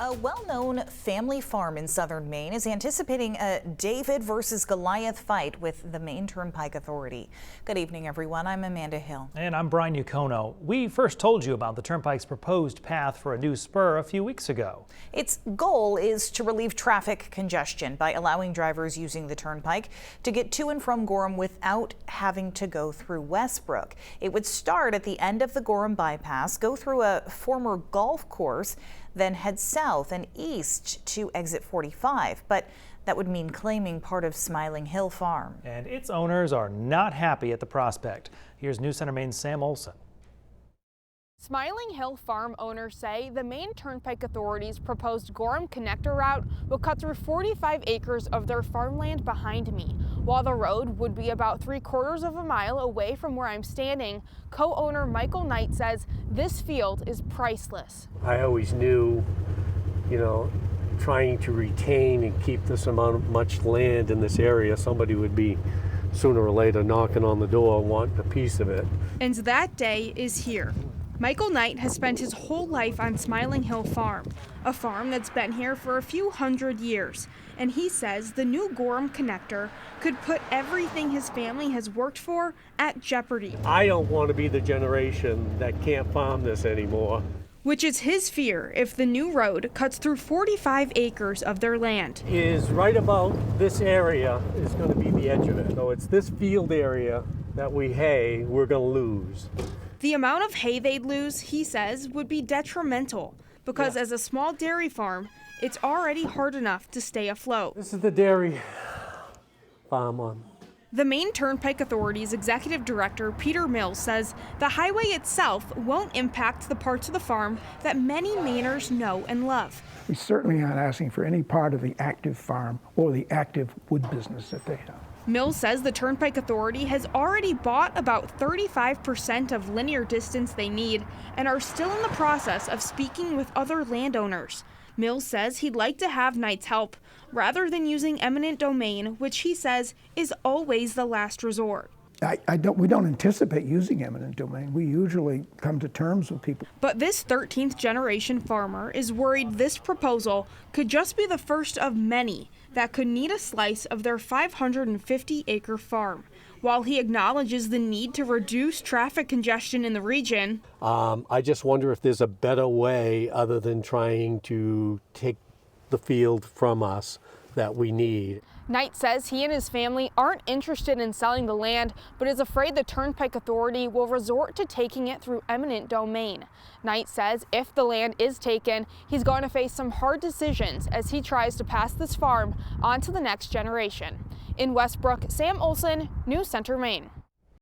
A well-known family farm in southern Maine is anticipating a David versus Goliath fight with the Maine Turnpike Authority. Good evening, everyone. I'm Amanda Hill. And I'm Brian Yukono. We first told you about the Turnpike's proposed path for a new spur a few weeks ago. Its goal is to relieve traffic congestion by allowing drivers using the Turnpike to get to and from Gorham without having to go through Westbrook. It would start at the end of the Gorham bypass, go through a former golf course, then head south and east to exit 45. But that would mean claiming part of Smiling Hill Farm. And its owners are not happy at the prospect. Here's News Center Maine's Sam Olson. Smiling Hill Farm owners say the Maine Turnpike Authority's proposed Gorham connector route will cut through 45 acres of their farmland behind me. While the road would be about 3/4 of a mile away from where I'm standing, co-owner Michael Knight says this field is priceless. I always knew, trying to retain and keep this much land in this area, somebody would be sooner or later knocking on the door wanting a piece of it. And that day is here. Michael Knight has spent his whole life on Smiling Hill Farm, a farm that's been here for a few hundred years. And he says the new Gorham connector could put everything his family has worked for at jeopardy. I don't want to be the generation that can't farm this anymore. Which is his fear if the new road cuts through 45 acres of their land. Is right about this area is going to be the edge of it. So it's this field area that we're going to lose. The amount of hay they'd lose, he says, would be detrimental because as a small dairy farm, it's already hard enough to stay afloat. This is the dairy farm on. The Maine Turnpike Authority's executive director, Peter Mills, says the highway itself won't impact the parts of the farm that many Mainers know and love. We certainly aren't asking for any part of the active farm or the active wood business that they have. Mills says the Turnpike Authority has already bought about 35% of linear distance they need and are still in the process of speaking with other landowners. Mills says he'd like to have Knight's help rather than using eminent domain, which he says is always the last resort. We don't anticipate using eminent domain. We usually come to terms with people. But this 13th generation farmer is worried this proposal could just be the first of many that could need a slice of their 550-acre farm. While he acknowledges the need to reduce traffic congestion in the region, I just wonder if there's a better way other than trying to take the field from us that we need. Knight says he and his family aren't interested in selling the land, but is afraid the Turnpike Authority will resort to taking it through eminent domain. Knight says if the land is taken, he's going to face some hard decisions as he tries to pass this farm on to the next generation. In Westbrook, Sam Olson, News Center, Maine.